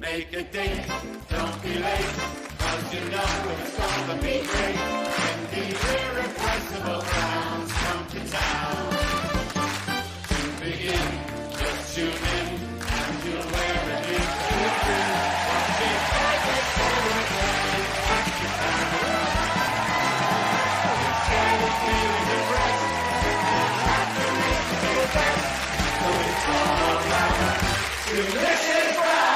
Make a date, don't be late, 'cause you know it's gonna be great when the irrepressible clowns come to town. To begin, just tune in, and you'll wear a new grin. Watching every celebrity act you found. Instead of feeling depressed, you'll have to make the best. So it's all around to listen round.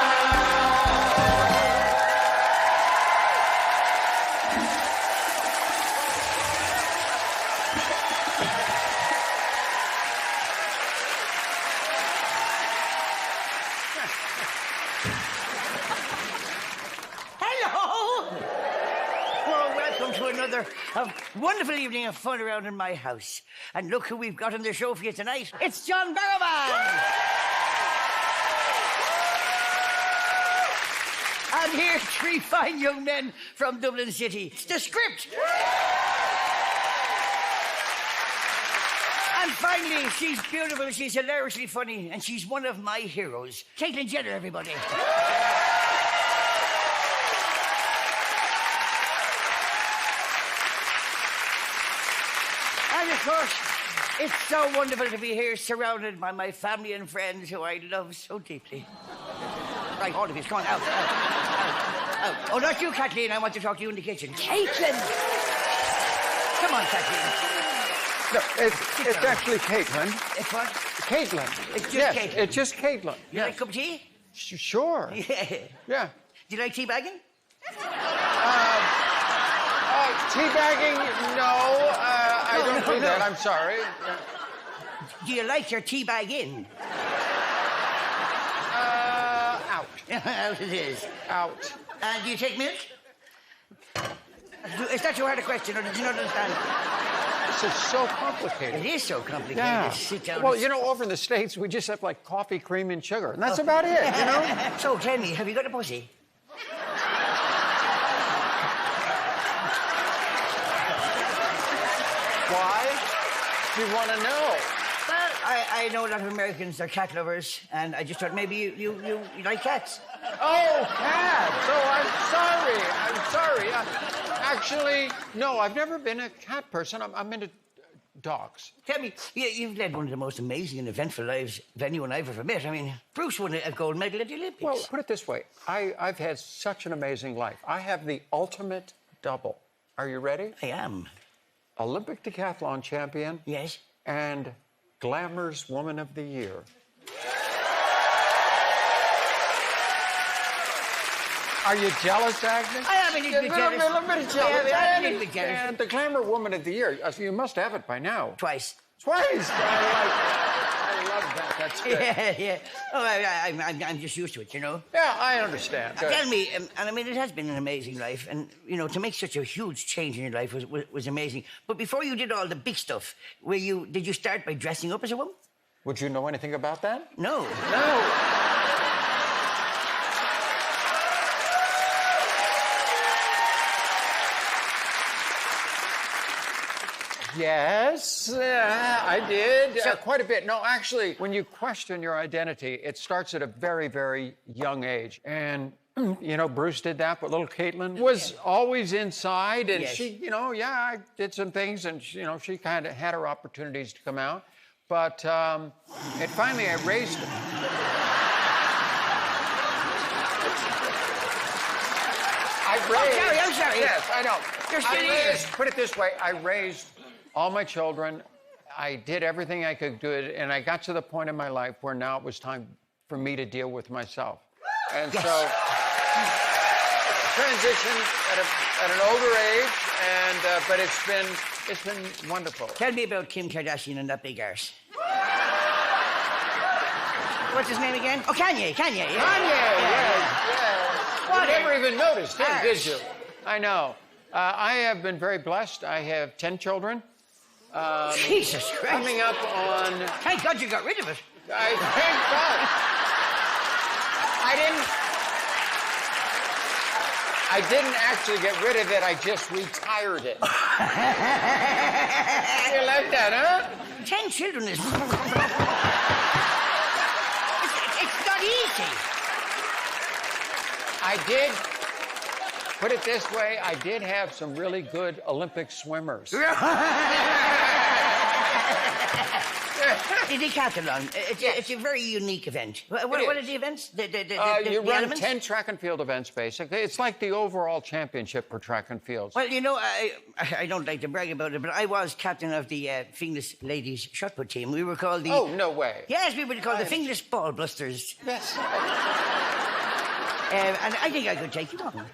A wonderful evening of fun around in my house. And look who we've got on the show for you tonight. It's John Barrowman! And here's three fine young men from Dublin City. It's the Script! And finally, she's beautiful, she's hilariously funny, and she's one of my heroes. Caitlin Jenner, everybody. And of course, it's so wonderful to be here surrounded by my family and friends who I love so deeply. Right, all of you, come on, out. Oh, not you, Kathleen. I want to talk to you in the kitchen. Caitlin! Come on, Kathleen. No, it's actually Caitlin. It's what? Caitlin. It's just yes, Caitlin. it's just Caitlin. You like a cup of tea? Sure. Yeah. Yeah. Do you like teabagging? Teabagging? No, I don't do that. I'm sorry. Do you like your teabag in? Out. Out it is. Out. And do you take milk? Is that too hard a question, or did you not understand? This is so complicated. It is so complicated. Yeah. Sit down. Well, you know, over in the States, we just have, like, coffee, cream, and sugar. And that's about it, you know? So, tell me, have you got a pussy? Why? Do you want to know? Well, I know a lot of Americans are cat lovers, and I just thought maybe you like cats. Oh, cats! Oh, I'm sorry. Actually, no, I've never been a cat person. I'm into dogs. Tell me, you've led one of the most amazing and eventful lives of anyone I've ever met. I mean, Bruce won a gold medal at the Olympics. Well, put it this way. I've had such an amazing life. I have the ultimate double. Are you ready? I am. Olympic decathlon champion. Yes. And Glamour's Woman of the Year. Are you jealous, Agnes? I am a little bit jealous. A little bit jealous. I am a little bit jealous. And the Glamour Woman of the Year. You must have it by now. Twice. Twice. I love that. That's good. Yeah. Oh, I'm just used to it, you know. Yeah, I understand. Good. Tell me, and I mean, it has been an amazing life, and you know, to make such a huge change in your life was amazing. But before you did all the big stuff, did you start by dressing up as a woman? Would you know anything about that? No. Yes, I did. Quite a bit. No, actually, when you question your identity, it starts at a very, very young age. And, you know, Bruce did that, but little Caitlin was always inside. And she, you know, I did some things. And, you know, she kind of had her opportunities to come out. But finally, I raised her. I'm sorry. Yes, I know. Put it this way. I raised all my children. I did everything I could do, and I got to the point in my life where now it was time for me to deal with myself. And so, transitioned at an older age, and but it's been wonderful. Tell me about Kim Kardashian and that big arse. What's his name again? Oh, Kanye. Kanye, yes. I never even noticed him, did you? I know. I have been very blessed. I have 10 children. Jesus Christ. Coming up on... Thank God you got rid of it. Thank God. I didn't actually get rid of it. I just retired it. You like that, huh? 10 children is... it's not easy. I did. Put it this way, I did have some really good Olympic swimmers. The decathlon. It's a very unique event. What are the events? You run elements? 10 track and field events, basically. It's like the overall championship for track and fields. Well, you know, I don't like to brag about it, but I was captain of the Finglas ladies shot put team. We were called the... Oh, no way. Yes, we were called the Finglas Ball Blusters. Yes. And I think I could take you on.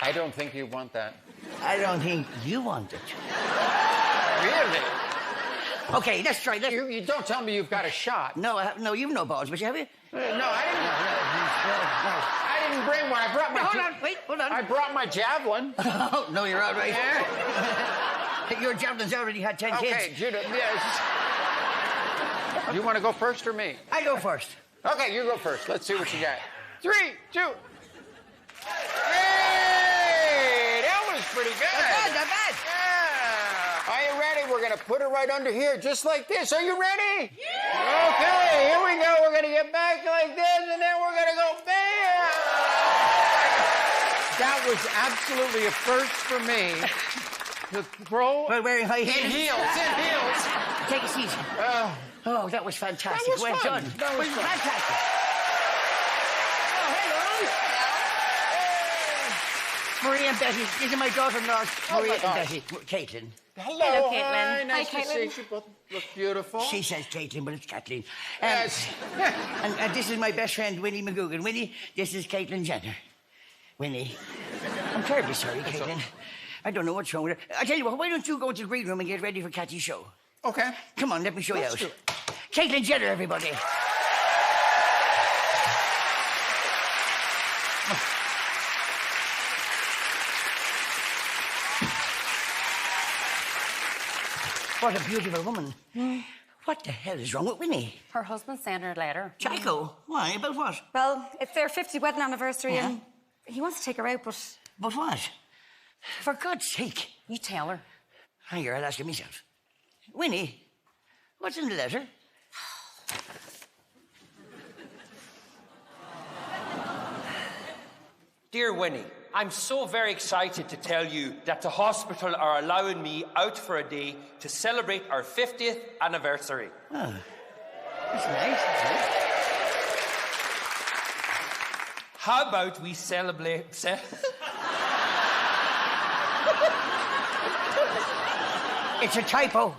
I don't think you want that. I don't think you want it. Really? Okay, let's try. You don't tell me you've got a shot. No, no, you've no balls, but you have it? No, I didn't bring one. I brought my... Hold on, wait, hold on. I brought my javelin. Oh, no, you're all right. Yeah. Your javelin's already had 10 kids. Okay, Judah, yes. You want to go first or me? I go first. Okay, you go first. Let's see what you got. 3, 2. Pretty good. Not bad. Yeah. Are you ready? We're going to put it right under here, just like this. Are you ready? Yeah. Okay, here we go. We're going to get back like this, and then we're going to go bam. That was absolutely a first for me. To throw... Well, wearing high heels. In heels. Take a seat. Oh, that was fantastic. That was well fun. done. That was fun. Fantastic. Marie and Betty. These are my daughter-in-laws, Marie and Betty. Caitlin. Hello, Caitlin. Hi, nice Hi, to Caitlin. see you. Both look beautiful. She says Caitlin, but it's Kathleen. Yes. And this is my best friend, Winnie McGugan. Winnie, this is Caitlin Jenner. Winnie. I'm terribly sorry, Caitlin. I don't know what's wrong with her. I tell you what, why don't you go to the green room and get ready for Kathy's show? Okay. Come on, let me show Let's you do out. Caitlin Jenner, everybody. What a beautiful woman. What the hell is wrong with Winnie? Her husband sent her a letter. Chico? Why? About what? Well, it's their 50th wedding anniversary and he wants to take her out, but... But what? For God's sake. You tell her. Hang here, I'll ask her myself. Winnie, what's in the letter? Dear Winnie, I'm so very excited to tell you that the hospital are allowing me out for a day to celebrate our 50th anniversary. Oh, that's nice. How about we celebrate... It's a typo.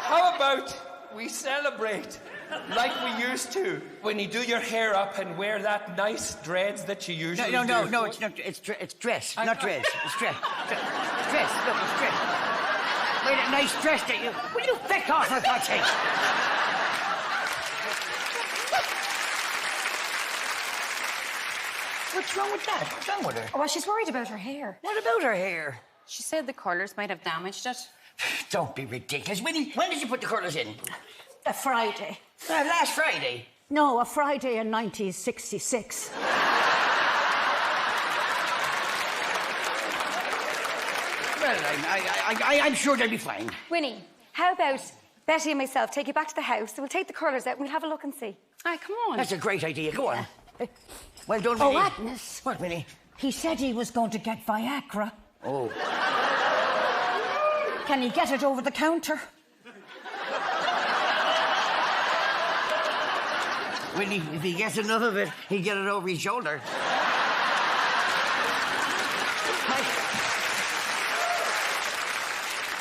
How about we celebrate like we used to when you do your hair up and wear that nice dreads that you usually do? No, it's not. It's dress, not dreads. It's dress. Dress. Look, it's dress. Wear that nice dress that you... Will you back off, for God's sake? What's wrong with that? What's wrong with her? Oh, well, she's worried about her hair. What about her hair? She said the colours might have damaged it. Don't be ridiculous. Winnie, when did you put the colours in? A Friday. Last Friday. No, a Friday in 1966. Well, I'm sure they'll be fine. Winnie, how about Betty and myself take you back to the house, we'll take the colours out and we'll have a look and see. All right, come on. That's a great idea. Go on. Well done, Oh, Winnie. Agnes. What, Winnie? He said he was going to get Viagra. Oh. Can he get it over the counter? Winnie, if he gets enough of it, he'll get it over his shoulder.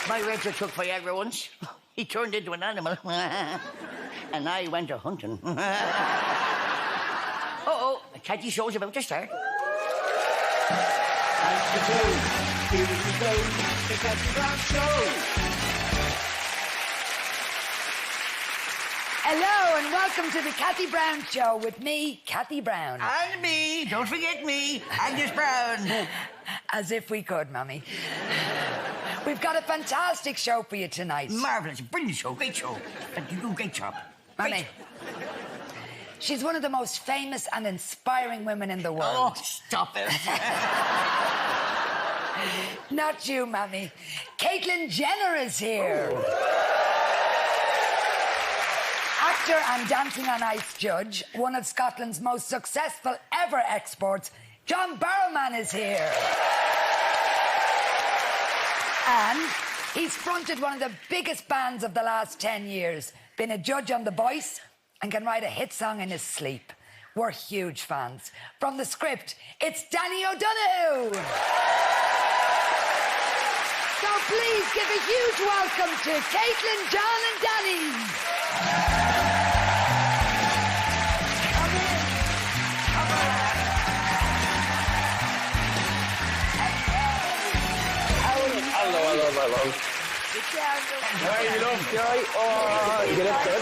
My Richard took Viagra once. He turned into an animal. And I went a hunting. Uh-oh, the Catty show's about to start. Here we go, the Kathy Brown Show. Hello and welcome to the Kathy Brown Show with me, Kathy Brown. And me, don't forget me, Agnes Brown. As if we could, Mummy. We've got a fantastic show for you tonight. Marvellous, brilliant show, great show. And you do a great job. Mummy, she's one of the most famous and inspiring women in the Oh, world. stop it. Not you, Mammy. Caitlyn Jenner is here. Actor and Dancing on Ice judge, one of Scotland's most successful ever exports, John Barrowman is here. And he's fronted one of the biggest bands of the last 10 years, been a judge on The Voice, and can write a hit song in his sleep. We're huge fans. From The Script, it's Danny O'Donoghue. So please give a huge welcome to Caitlyn, John and Danny. Hello. Sit down. Hey, you love Joy. Oh, you get up there.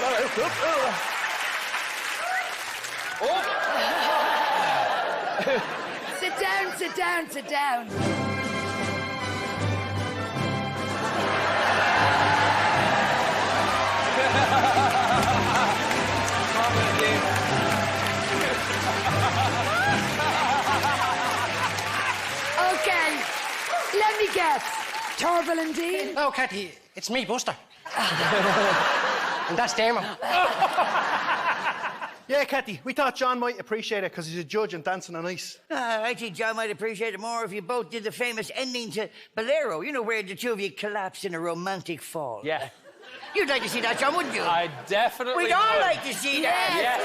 Sit down. Okay, let me guess. Torval and Dean? Oh, Cathy, it's me, Buster. And that's Dermot. Yeah, Cathy, we thought John might appreciate it because he's a judge and Dancing on Ice. I think John might appreciate it more if you both did the famous ending to Bolero, you know, where the two of you collapse in a romantic fall. Yeah. You'd like to see that, John, wouldn't you? I definitely We'd all would. like to see that. Yes,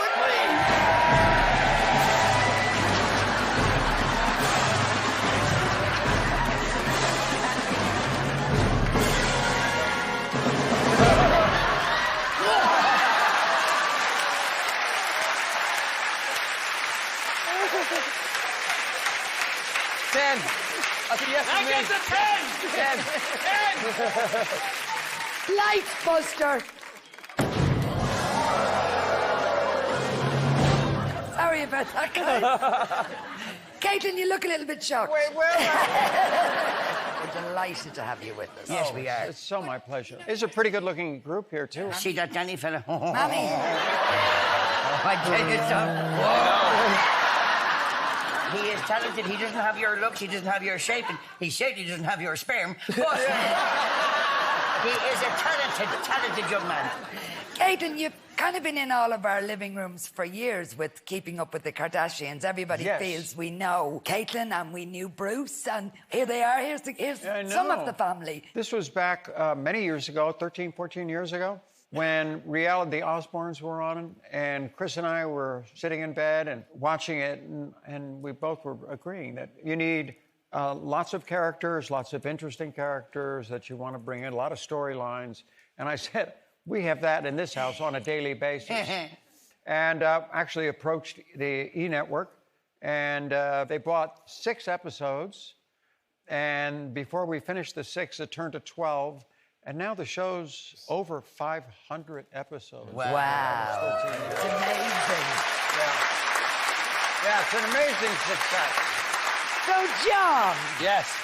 Ten. I said yes to me. 10. Lights, Buster. Sorry about that, guys. Caitlyn, you look a little bit shocked. Wait, where am I? We're delighted to have you with us. Yes, we are. It's so my pleasure. It's a pretty good-looking group here, too. See that Danny fella? Mammy. I tell you something. He is talented. He doesn't have your looks. He doesn't have your shape. And he certainly doesn't have your sperm. But he is a talented young man. Caitlyn, you've kind of been in all of our living rooms for years with Keeping Up with the Kardashians. Everybody Yes. feels we know Caitlyn and we knew Bruce. And here they are. Here's some of the family. This was back many years ago, 13, 14 years ago, when the Osbournes were on, and Chris and I were sitting in bed and watching it, and we both were agreeing that you need lots of characters, lots of interesting characters that you want to bring in, a lot of storylines. And I said, we have that in this house on a daily basis. And actually approached the E! Network, and they bought 6 episodes. And before we finished the 6, it turned to 12. And now the show's over 500 episodes. Wow. It's amazing. Yeah, it's an amazing success. So, John, Yes,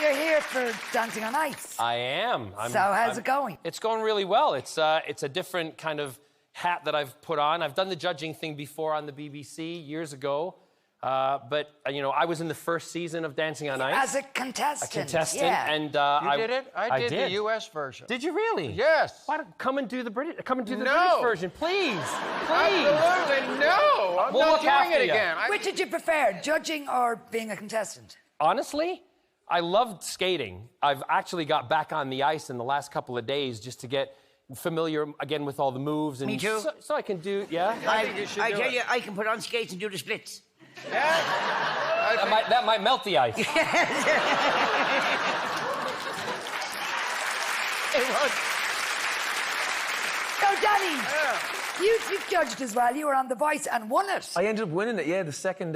you're here for Dancing on Ice. I am. So how's it going? It's going really well. It's a different kind of hat that I've put on. I've done the judging thing before on the BBC years ago. But, I was in the first season of Dancing on Ice. As a contestant. Yeah. And You did it? I did the did. U.S. version. Did you really? Yes. Why don't come and do the British No. British version, please. Please. Absolutely no. I'm We'll not look doing after it you. again. Which did you prefer, judging or being a contestant? Honestly, I loved skating. I've actually got back on the ice in the last couple of days just to get familiar again with all the moves. And Me too. So I can do, yeah. I think you should I do tell it. you, I can put on skates and do the splits. That might melt the ice. So, Danny, you judged as well. You were on The Voice and won it. I ended up winning it, yeah, the second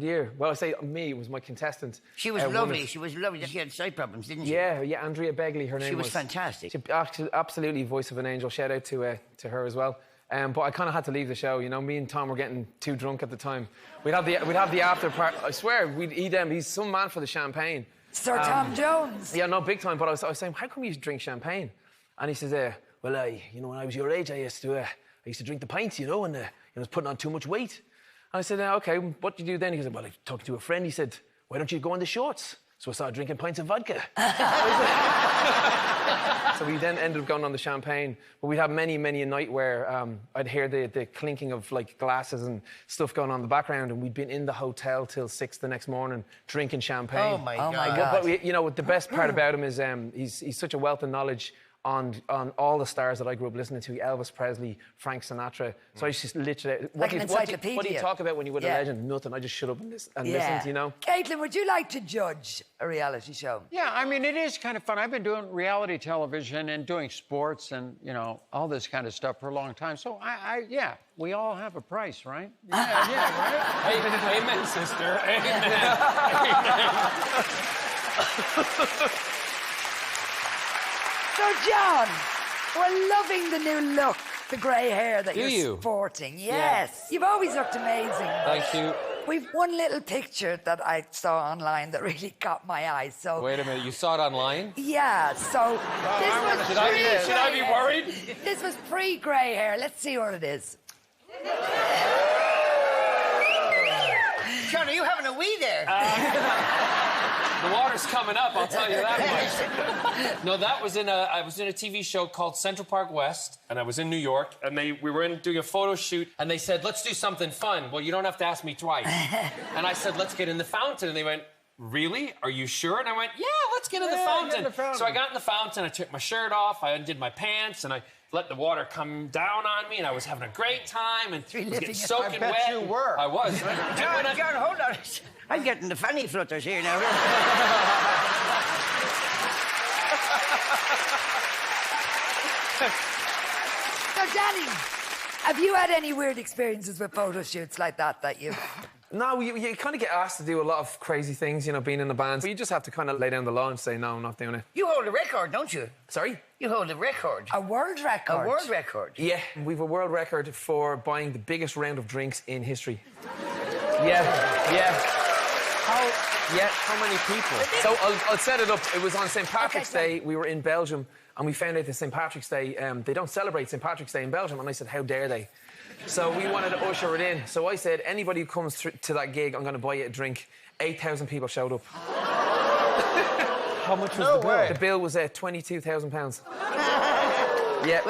year. Well, I say me, it was my contestant. She was won lovely. it. She was lovely. She had sight problems, didn't she? Yeah, Andrea Begley, her name She was fantastic. She absolutely voice of an angel. Shout out to her as well. But I kind of had to leave the show. Me and Tom were getting too drunk at the time. We'd have the after party. I swear, we'd eat them. He's some man for the champagne. Sir Tom Jones. Yeah, no, big time. But I was saying, how come you drink champagne? And he says, well, when I was your age, I used to drink the pints, and I was putting on too much weight. And I said, okay, what do you do then? He said, well, I talked to a friend. He said, why don't you go on the shorts? So I started drinking pints of vodka. So we then ended up going on the champagne. But we'd have many a night where I'd hear the clinking of like glasses and stuff going on in the background, and we'd been in the hotel till 6 the next morning drinking champagne. Oh my God. But we, you know, the best part about him is he's such a wealth of knowledge on all the stars that I grew up listening to, Elvis Presley, Frank Sinatra. So I just literally... Like an encyclopedia. What do you talk about when you're with a legend? Nothing. I just shut up and listen, you know? Caitlin, would you like to judge a reality show? Yeah, I mean, it is kind of fun. I've been doing reality television and doing sports and, you know, all this kind of stuff for a long time. So, yeah, we all have a price, right? Yeah, right? Amen, sister. Amen. So, John, we're loving the new look, the grey hair that you're sporting. Yes. You've always looked amazing. Thank you. We've one little picture that I saw online that really caught my eye. So Wait a minute, you saw it online? yeah, so Should I be worried? This was pre-grey hair. Let's see what it is. John, are you having a wee there? The water's coming up, I'll tell you that much. No, that was I was in a TV show called Central Park West, and I was in New York, and we were doing a photo shoot, and they said, let's do something fun. Well, you don't have to ask me twice. And I said, let's get in the fountain, and they went, really? Are you sure? And I went, yeah, let's get in the fountain. So I got in the fountain, I took my shirt off, I undid my pants, and I let the water come down on me, and I was having a great time, and was getting soaking wet. I bet you were. I was. John, hold on. I'm getting the fanny flutters here now. So, Danny, have you had any weird experiences with photo shoots like that you've... No, you kind of get asked to do a lot of crazy things, you know, being in the band. But you just have to kind of lay down the law and say, no, I'm not doing it. You hold a record, don't you? Sorry? You hold a record. A world record? A world record. Yeah, we've a world record for buying the biggest round of drinks in history. Yeah. How many people? So I'll set it up. It was on St. Patrick's Day. We were in Belgium, and we found out that St. Patrick's Day, they don't celebrate St. Patrick's Day in Belgium. And I said, how dare they? So we wanted to usher it in. So I said, anybody who comes to that gig, I'm going to buy you a drink. 8,000 people showed up. How much was the bill? Way. The bill was £22,000. Yeah.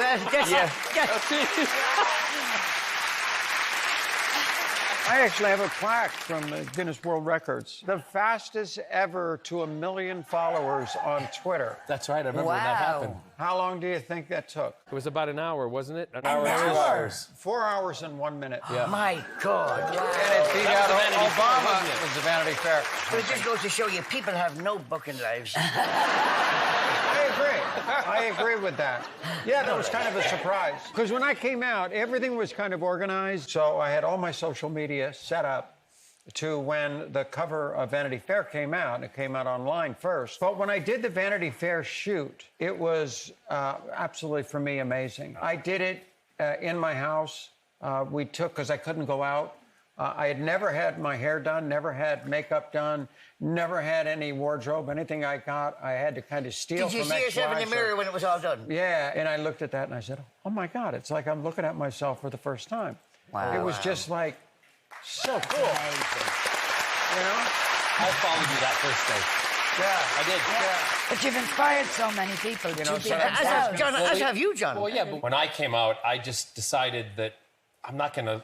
I actually have a plaque from Guinness World Records. The fastest ever to 1 million followers on Twitter. That's right, I remember when that happened. How long do you think that took? It was about an hour, wasn't it? An hour and 2 hours. 4 hours and 1 minute. Yeah. My God. And it beat out Obama. It was the Vanity Fair. So it just goes to show you, people have no booking lives. I agree with that. Yeah, that was kind of a surprise. Because when I came out, everything was kind of organized. So I had all my social media set up to when the cover of Vanity Fair came out. It came out online first. But when I did the Vanity Fair shoot, it was absolutely, for me, amazing. I did it in my house. Because I couldn't go out. I had never had my hair done, never had makeup done, never had any wardrobe. Anything I got, I had to kind of steal from Did you see yourself in the mirror when it was all done? Yeah, and I looked at that and I said, oh my God, it's like I'm looking at myself for the first time. Wow. It was just like, so cool. You know? I followed you that first day. Yeah. I did. Yeah. But you've inspired so many people to be themselves. As have you, John. Well, yeah, but when I came out, I just decided that I'm not gonna,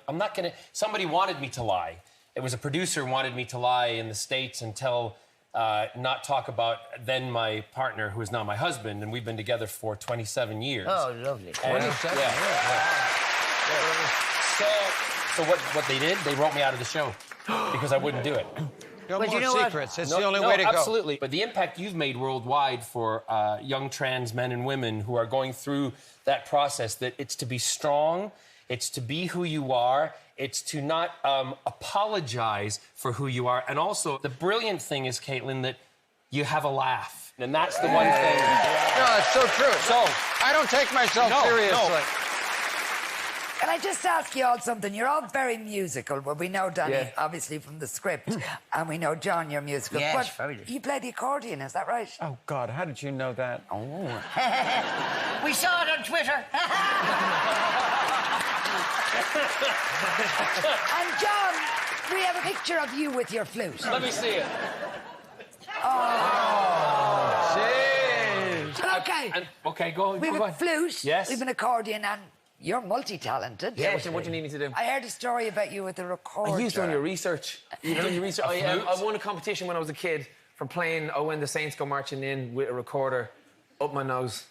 somebody wanted me to lie. It was a producer wanted me to lie in the States and not talk about then my partner, who is now my husband, and we've been together for 27 years. Oh, lovely. 27 years. So what they did, they wrote me out of the show because I wouldn't do it. No But more you know secrets. It's the only way to go. Absolutely. But the impact you've made worldwide for young trans men and women who are going through that process, that it's to be strong, it's to be who you are, it's to not apologize for who you are. And also, the brilliant thing is, Caitlin, that you have a laugh. And that's the one thing. No, it's so true. So, I don't take myself seriously. No. Can I just ask you all something? You're all very musical. Well, we know Danny, obviously, from the script. And we know, John, you're musical. Yes, but very good. you play the accordion, is that right? Oh, God, how did you know that? Oh. We saw it on Twitter. And John, we have a picture of you with your flute. Let me see it. Oh. Okay. Okay, go We have on. a flute. Yes. We have an accordion, and you're multi-talented. Yeah, what do you need me to do? I heard a story about you with the recorder. You've done your research. You've done your research. I won a competition when I was a kid for playing Oh When the Saints Go Marching In with a recorder up my nose.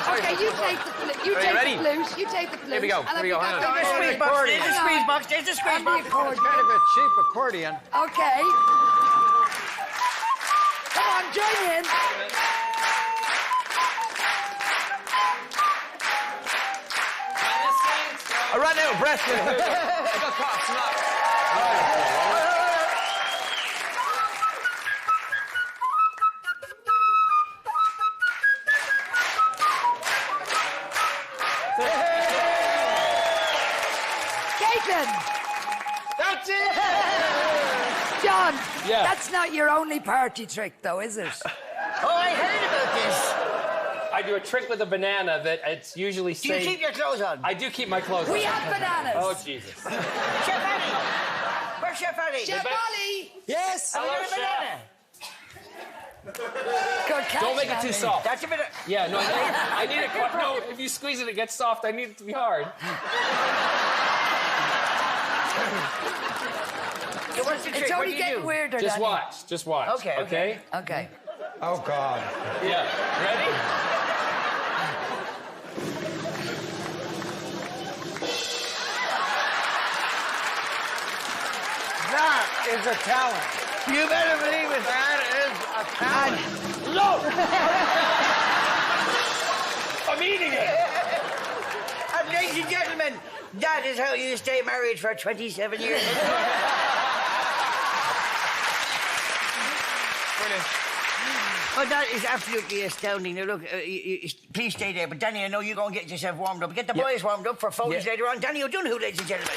Okay, you take the flute. You Are you take ready? the flute. You take the flute. Here we go. And Here we go. Hang on. There's a squeeze box. There's a squeeze box. There's a squeeze And the box. accordion. Kind of a cheap accordion. Okay. Come on, join in. I ran out of breath. I got caught. Snot. Caitlin. That's it. John. Yeah. That's not your only party trick, though, is it? Oh, I heard about this. I do a trick with a banana that it's usually Do you safe. keep your clothes on? I do keep my clothes on. We have bananas. Oh, Jesus. Chef Annie. Where's Chef Annie? Chef Ali. Yes. Hello, Hello, Chef. banana. Good catch, Don't make it too Andy. soft. That's a bit of... Yeah, no, I need it quite... No, if you squeeze it, it gets soft. I need it to be hard. So what's the trick? It's What only do you getting do? weirder, Just Danny. watch. Just watch. Okay, okay. Okay. Oh, God. Yeah. Ready? That is a talent. You better believe it. That is a talent. I'm eating it. And ladies and gentlemen, that is how you stay married for 27 years. Brilliant. Oh, that is absolutely astounding. Now, look, please stay there. But, Danny, I know you're going to get yourself warmed up. Get the boys warmed up for photos later on. Danny O'Donoghue, ladies and gentlemen.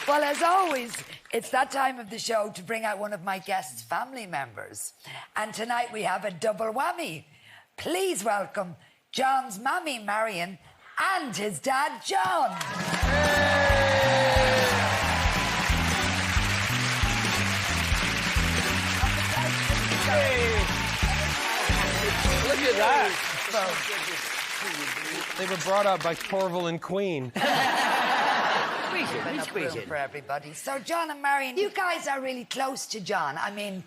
Well, as always, it's that time of the show to bring out one of my guests' family members. And tonight we have a double whammy. Please welcome John's mammy, Marion, and his dad, John. Look at that. They were brought up by Corval and Queen. Squeeze it for everybody. So, John and Marion, you guys are really close to John. I mean,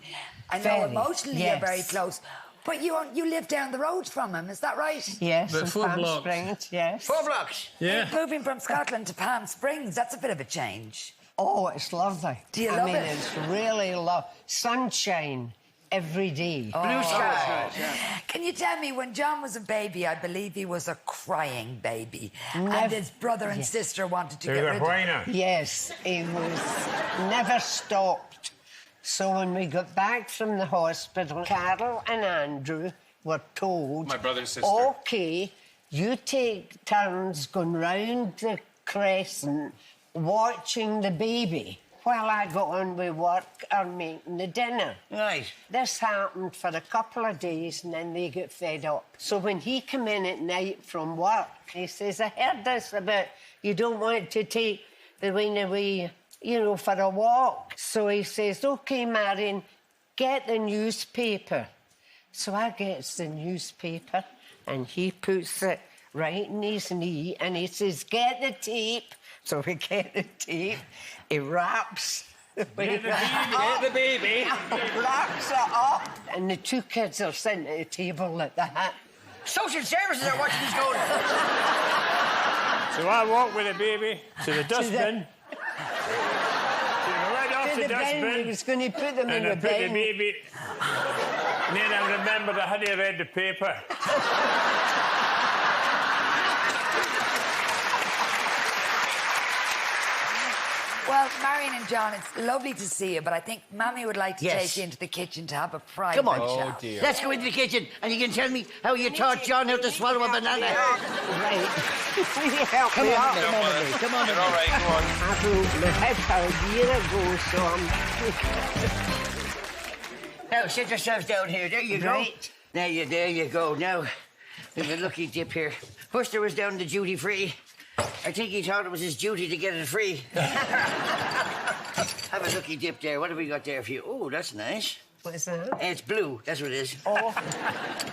I know Very, emotionally yes. you're very close, but you live down the road from him. Is that right? Yes, But in four Palm blocks. Springs, yes. 4 blocks. Yeah. Moving from Scotland to Palm Springs, that's a bit of a change. Oh, it's lovely. Do you I love mean, it? it's really sunshine every day. Blue sky. Can you tell me, when John was a baby, I believe he was a crying baby, and Never- his brother and sister wanted to They get were rid of him. whiner. Yes, he was never stopped. So when we got back from the hospital, Carol and Andrew were told... My brother and sister. OK, you take turns going round the crescent watching the baby while I got on with work or making the dinner. Right. This happened for a couple of days and then they got fed up. So when he came in at night from work, he says, I heard this about you don't want to take the wing away, you know, for a walk. So he says, OK, Marion, get the newspaper. So I gets the newspaper and he puts it right in his knee and he says, get the tape. So we get the tape. He wraps the baby. Get the baby. Wraps it up. And the two kids are sitting at the table like that. Social services are watching this going. So I walked with the baby to the dustbin. Right off To the the bin, he dustbin. was going to put them in And I the put the bin. baby. And then I remembered I hadn't read the paper. Well, Marion and John, it's lovely to see you, but I think Mammy would like to Yes. take you into the kitchen to have a private Come on. chat. dear. Let's go into the kitchen and you can tell me how you taught John how to swallow a banana. Right. Will you help Come me on, up? Manny. Come on, You're all right, go on. I broke my hip a year ago, so I'm... Now, sit yourselves down here. There you go. Right. There you go. Now, there's a lucky dip here. Buster was down the duty free. I think he thought it was his duty to get it free. Have a looky dip there. What have we got there for you? Oh, that's nice. What is that? It's blue. That's what it is. Oh.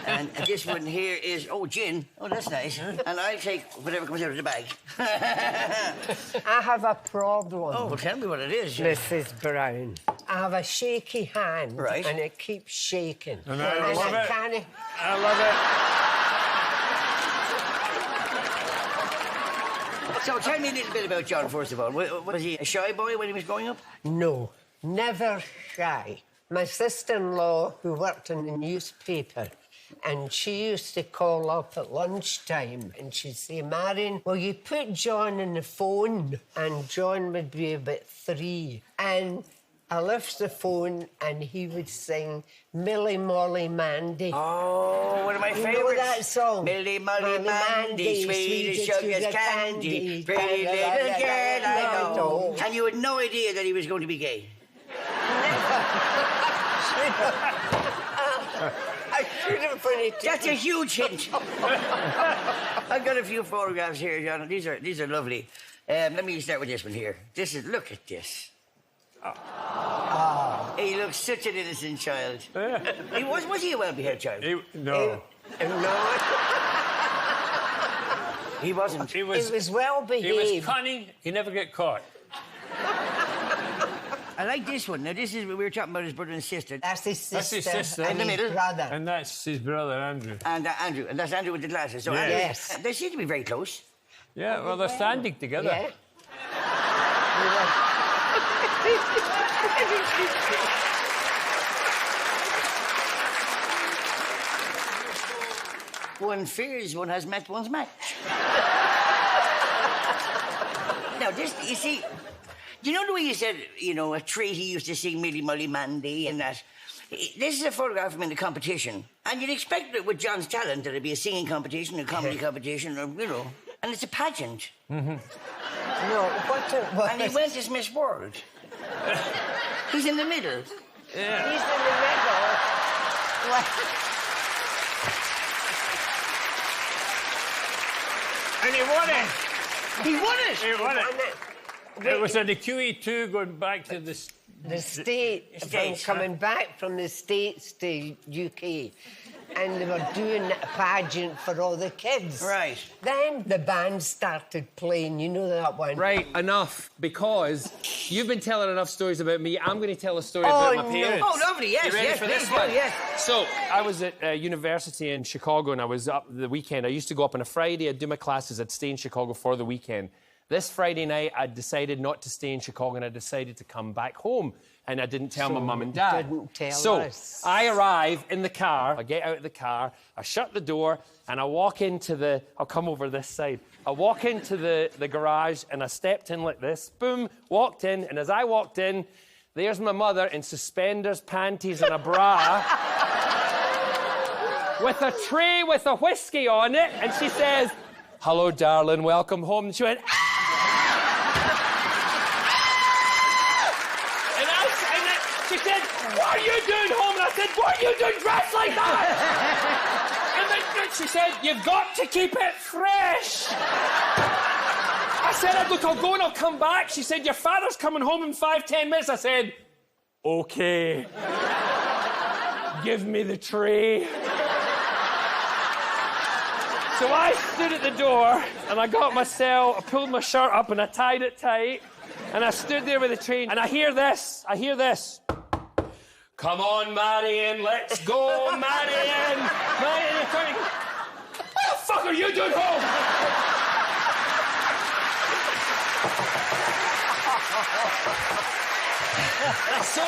And this one here is, gin. Oh, that's nice. And I'll take whatever comes out of the bag. I have a problem. Oh, well, tell me what it is. Mrs. Brown. I have a shaky hand. Right. And it keeps shaking. And I love it. Can't... I love it. So tell me a little bit about John, first of all. Was he a shy boy when he was growing up? No, never shy. My sister-in-law, who worked in the newspaper, and she used to call up at lunchtime and she'd say, Marion, will you put John on the phone? And John would be about 3. And I left the phone and he would sing Millie Molly Mandy. Oh, one of my favourites. You know that song? Millie Molly Mandy, sweet as sugar's candy, pretty little girl I know. And you had no idea that he was going to be gay? I should have put it. That's a huge hint. I've got a few photographs here, John. These are lovely. Let me start with this one here. Look at this. Oh. He looks such an innocent child. Was he a well-behaved child? No. No. He wasn't. He was well-behaved. He was cunning. He never get caught. I like this one. Now, this is we were talking about his brother and sister. That's his sister. That's his sister. And In the his middle. brother. And that's his brother, Andrew. And Andrew. And that's Andrew with the glasses. So Yeah. Yes. They seem to be very close. Yeah, well, they're standing together. Yeah. One fears one has met one's match. Now, this, you see, you know the way you said, a tree he used to sing Millie Molly Mandy and that? This is a photograph of him in a competition. And you'd expect that with John's talent that it'd be a singing competition, a comedy competition, or, and it's a pageant. No, what? And he went as Miss World. He's in the middle. Yeah. He's in the middle. And he won it. He won it. He won it. It was on the QE2 going back to the States, coming back from the States to UK. And they were doing a pageant for all the kids. Right. Then the band started playing. You know that one? Right, enough. Because you've been telling enough stories about me. I'm going to tell a story about my parents. Oh, lovely. Yes, You ready yes, for this please one? do, yes. So, I was at university in Chicago and I was up the weekend. I used to go up on a Friday, I'd do my classes, I'd stay in Chicago for the weekend. This Friday night, I decided not to stay in Chicago and I decided to come back home. And I didn't tell my mum and dad. Didn't tell us. I arrive in the car, I get out of the car, I shut the door, and I walk into I'll come over this side. I walk into the garage and I stepped in like this, boom, walked in, and as I walked in, there's my mother in suspenders, panties, and a bra, with a tray with a whiskey on it, and she says, "Hello, darling, welcome home." And she went, "Ah!" She said, "What are you doing home?" And I said, "What are you doing dressed like that?" And then she said, "You've got to keep it fresh." I said, "Look, I'll go and I'll come back." She said, "Your father's coming home in 5-10 minutes." I said, "Okay." Give me the tray. So I stood at the door and I got myself, I pulled my shirt up and I tied it tight. And I stood there with the train, and I hear this. "Come on, Marion, let's go, Marion." Marion, you're coming. What the fuck are you doing home? So,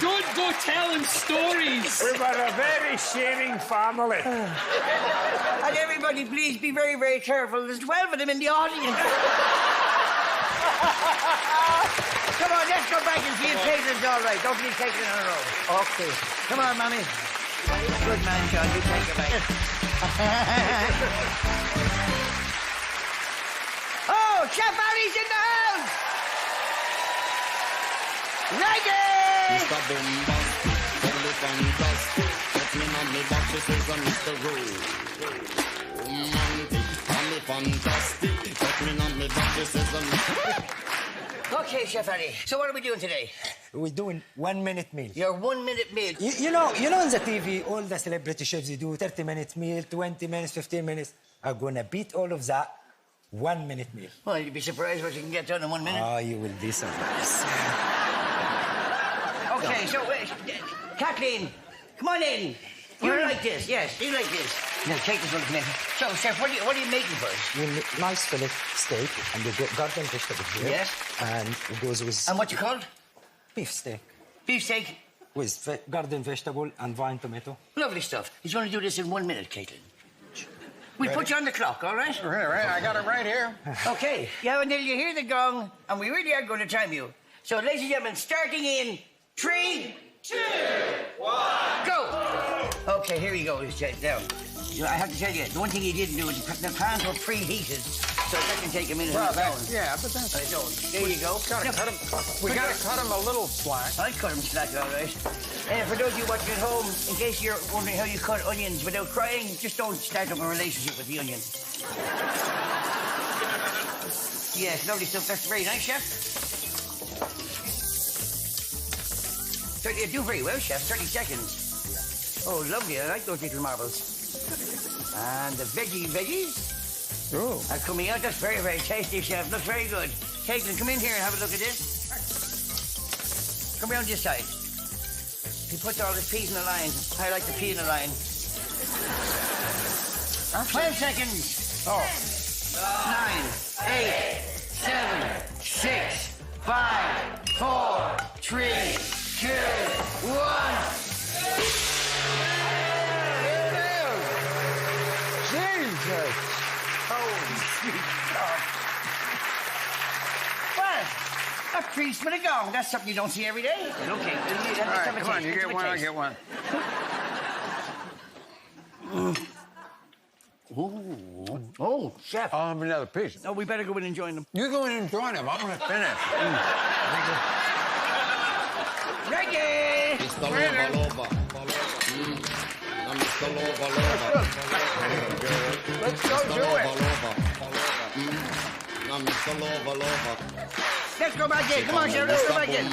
don't go telling stories. We were a very sharing family. And everybody, please be very, very careful. There's 12 of them in the audience. Come on, let's go back and see if Caitlin's all right. Don't leave Caitlin on her own. Okay. Come on, Mommy. Good man, John. You take her back. Oh, Chef Ali's in the house! Reggae! Mr. Bombastic, totally fantastic. Touching on me back, she says I'm Mr. Romantic, totally fantastic. Touching on me back, she says I'm Okay, Chef Ali. So what are we doing today? We're doing 1 minute meal. Your 1 minute meal. You know in the TV, all the celebrity chefs, they do 30-minute meal, 20 minutes, 15 minutes. I'm gonna beat all of that. 1 minute meal. Well, you'd be surprised what you can get done in 1 minute. Oh, you will be surprised. Okay, so, Kathleen, come on in. You like this, yes, you like this. Now, take this one, come in. So, Chef, what are you making for us? You make nice fillet steak, and you get garden vegetable here. Yes. And it goes with... And what you called? Beef steak. Beef steak? With garden vegetable and vine tomato. Lovely stuff. He's going to do this in 1 minute, Caitlin. We'll put you on the clock, all right? Right, I got it right here. Okay. Yeah, until you hear the gong, and we really are going to time you. So, ladies and gentlemen, starting in 3, 2, 1, go! Okay, here you go. Down. You know, I have to tell you, the one thing he didn't do is the pans were preheated, so that can take a minute. Well, yeah, but that's... I don't. There you go. We gotta cut him a little slack. I cut him slack, all right. For those of you watching at home, in case you're wondering how you cut onions without crying, just don't start up a relationship with the onion. Yes, lovely stuff. That's very nice, Chef. You do very well, Chef. 30 seconds. Oh, lovely. I like those little marbles. And the veggies are coming out. That's very, very tasty, Chef. Looks very good. Caitlin, come in here and have a look at this. Come around this side. He puts all his peas in a line. I like the pea in a line. 12 seconds. 9, 8, 7, 6, 5, 4, 3, 2, 1. Jesus. Holy sweet God. Well, a priest with a gong. That's something you don't see every day. Okay. All right, come on, you get one, I get one. Ooh. Oh, Chef. I'll have another piece. No, we better go in and join them. You go in and join them. I'm gonna finish. Reggae! Mr. Lover. Mr. Lover. Let's go do it. Mr. Lover. Let's go back in. Come on, Chef. Let's go back in.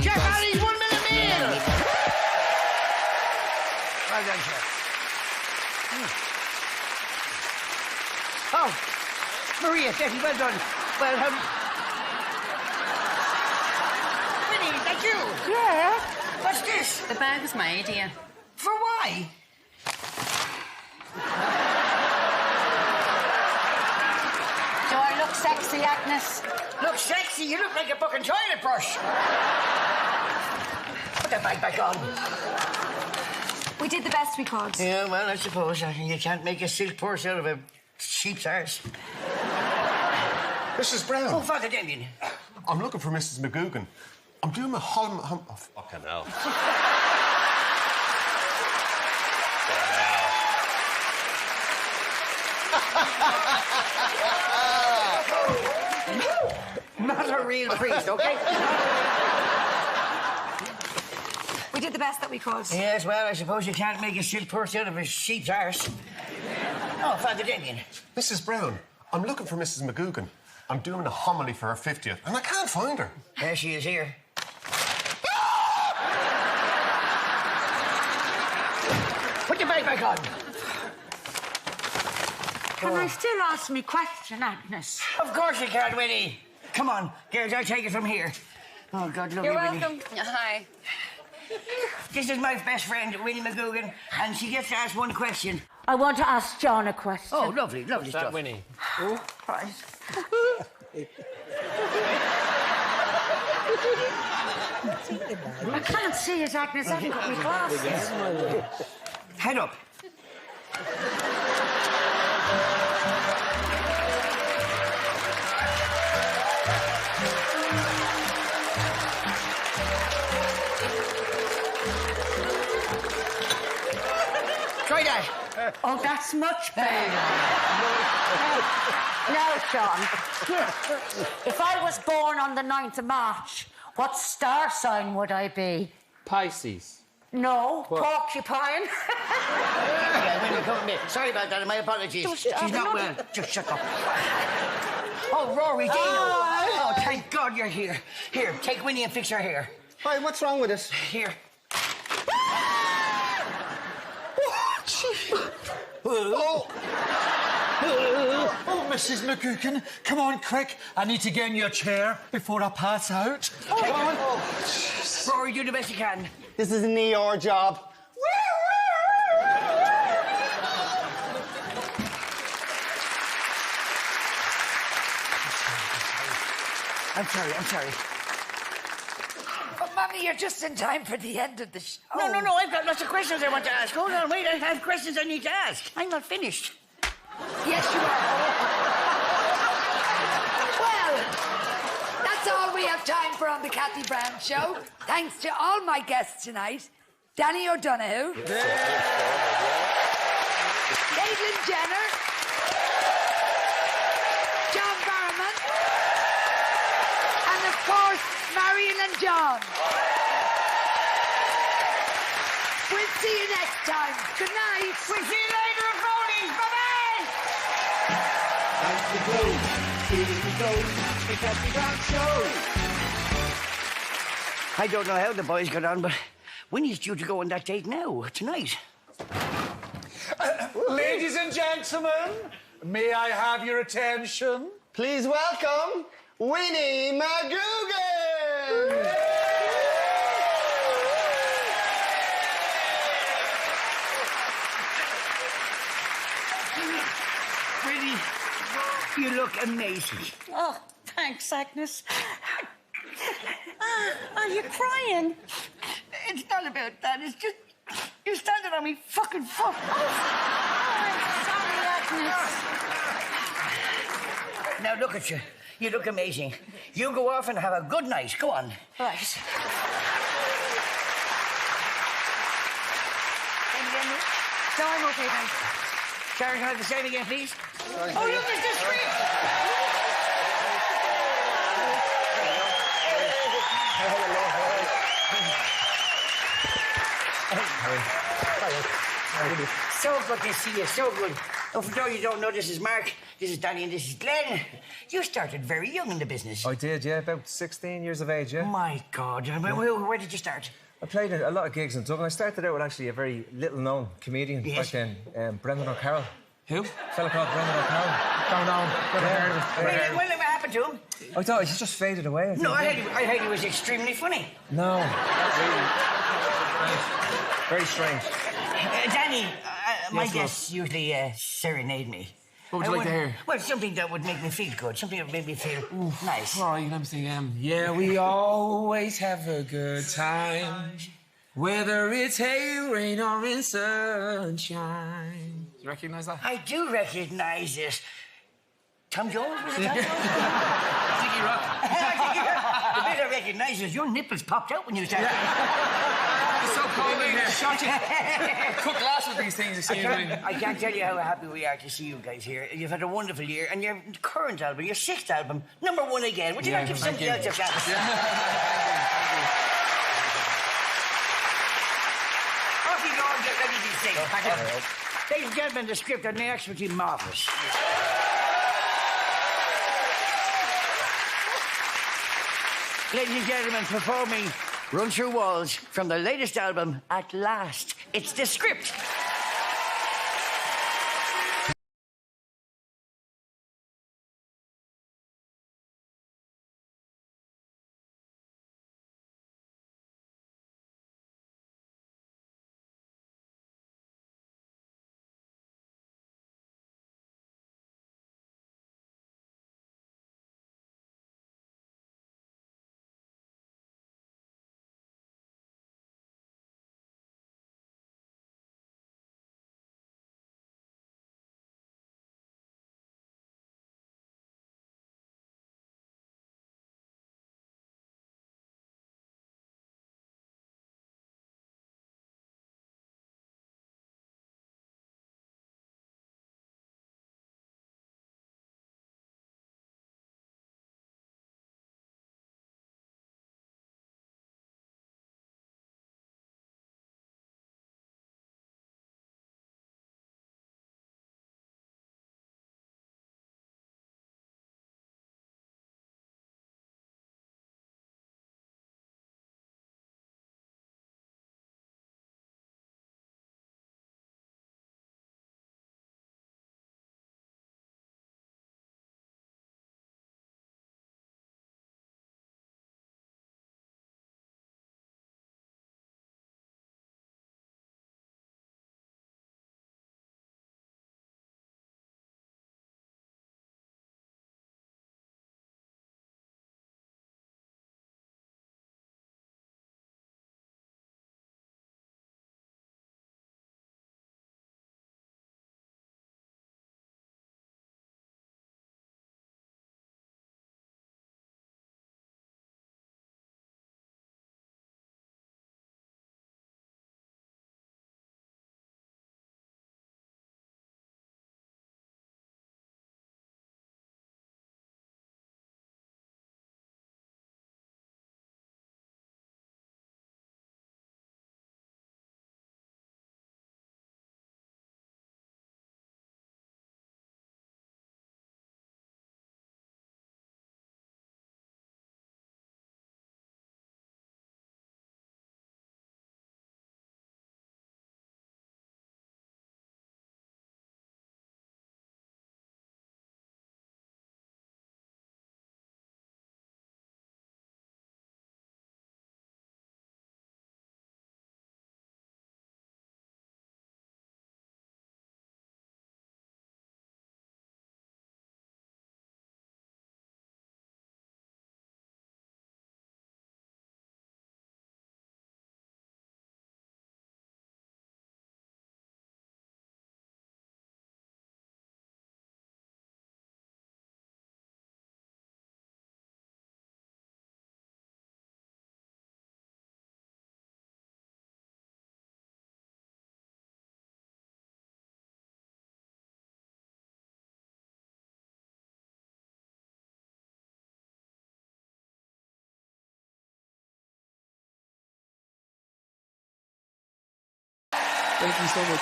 Chef Ali's 1 minute meal. Well done, Chef. Oh, Maria, Steffi, well done. Well, Winnie, is that you? Yeah. What's this? The bag was my idea. For why? Do I look sexy, Agnes? Look sexy? You look like a fucking toilet brush. Put that bag back on. We did the best we could. Yeah, well, I suppose. You can't make a silk purse out of a sheep's arse. Mrs. Brown. Oh, Father Damien. I'm looking for Mrs. McGugan. I'm doing my hum. Oh, fucking hell. Not a real priest, okay? We did the best that we could. Yes, well, I suppose you can't make a silk purse out of a sheep's arse. Oh, Father Damien. Mrs. Brown, I'm looking for Mrs. McGugan. I'm doing a homily for her 50th, and I can't find her. There she is here. Put your bag back on. Can I still ask me question, Agnes? Of course you can, Winnie. Come on, girls, I'll take it from here. Oh, God, love you, You're Winnie. welcome. Hi. This is my best friend, Winnie McGugan, and she gets to ask one question. I want to ask John a question. Oh, lovely, lovely Is that stuff. Winnie? Oh, right. I can't see it, Agnes. I haven't got my glasses. Head up. Try that. Oh, that's much better. Now, John, if I was born on the 9th of March, what star sign would I be? Pisces. No, porcupine. Yeah, Winnie, come here. Sorry about that, my apologies. She's not well. Just shut up. Oh, Rory Dino. Oh, Thank God you're here. Here, take Winnie and fix her hair. Hi, what's wrong with it? Here. Oh, Mrs. McGugan, come on, quick. I need to get in your chair before I pass out. Come on. Rory, do the best you can. This is an ER job. I'm sorry. But, Mummy, you're just in time for the end of the show. No, I've got lots of questions I want to ask. Hold on, wait, I have questions I need to ask. I'm not finished. Yes, you are. Well, that's all we have time for on the Kathy Brown Show. Thanks to all my guests tonight. Danny O'Donoghue. Caitlyn Jenner. John Barrowman. And, of course, Marion and John. We'll see you next time. Good night. We'll see you later, Bronies. Bye-bye. Time to go. Here we go. The Kathy Brown Show. I don't know how the boys got on, but Winnie's due to go on that date now, tonight. Ladies and gentlemen, may I have your attention? Please welcome Winnie McGugan. Winnie, you look amazing. Oh, thanks, Agnes. Are you crying? It's not about that. It's just you standing on me fucking foot. Sorry, Agnes. Now look at you. You look amazing. You go off and have a good night. Go on. Right. No, I'm okay, thanks. Sharon, can I have the same again, please? Sorry. Oh, look, it's the script! So good to see you, so good. Oh, for those you don't know, this is Mark, this is Danny, and this is Glenn. You started very young in the business. I did, yeah, about 16 years of age, yeah. My God, where did you start? I played a lot of gigs in Dublin. I started out with actually a very little-known comedian back then, Brendan O'Carroll. Who? A fella called Brendan O'Carroll. Don't know. Never heard of it. Really, what happened to him? I thought he just faded away. No, I heard he was extremely funny. No, not really. Very strange. Danny, my Yes, guests usually serenade me. What would you like to hear? Well, something that would make me feel good. Something that would make me feel nice. All right, let me sing. Yeah, we always have a good time, whether it's hail, rain, or in sunshine. Do you recognise that? I do recognise it. Tom Jones? Was it Tom Jones? Ziggy Rock. The bit I recognise is your nipples popped out when you started. It's so cold in here. Shot you. Cook glass with these things, excuse me. I can't tell you how happy we are to see you guys here. You've had a wonderful year, and your current album, your 6th album, #1 again. Would you like to give somebody else a clap? Off you go and get ready to sing. Ladies and gentlemen, the script and the expertly marvellous. Ladies and gentlemen, performing Run Through Walls from the latest album, At Last. It's the script. Thank you so much.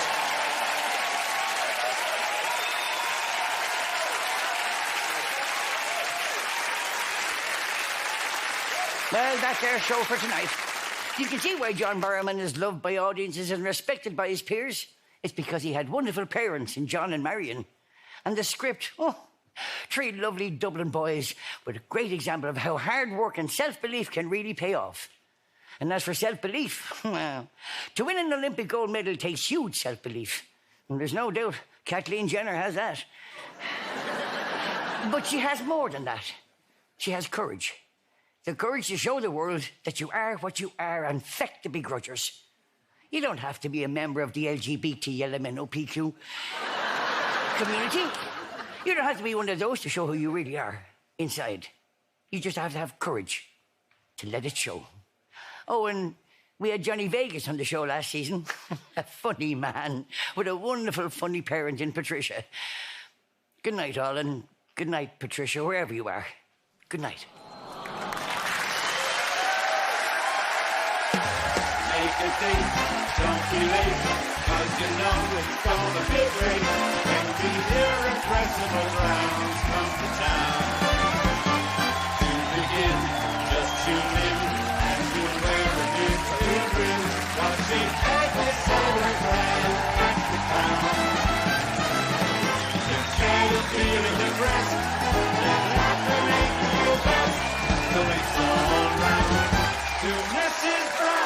Well, that's our show for tonight. You can see why John Barrowman is loved by audiences and respected by his peers. It's because he had wonderful parents in John and Marion. And the script, three lovely Dublin boys with a great example of how hard work and self-belief can really pay off. And as for self-belief, well, to win an Olympic gold medal takes huge self-belief. And there's no doubt Kathleen Jenner has that. But she has more than that. She has courage. The courage to show the world that you are what you are and feck the begrudgers. You don't have to be a member of the LGBT LMNOPQ community. You don't have to be one of those to show who you really are inside. You just have to have courage to let it show. Oh, and we had Johnny Vegas on the show last season. A funny man with a wonderful, funny parent in Patricia. Good night, all, and good night, Patricia, wherever you are. Good night. Make a date, don't be late, 'cause you know it's gonna be great when the irrepressible crowds come to town. To begin, just tune in and you'll wear a new grin, watching every solar grand at the town. If you're feeling depressed, then laughter makes you best, so it's all round to Mrs. Brown.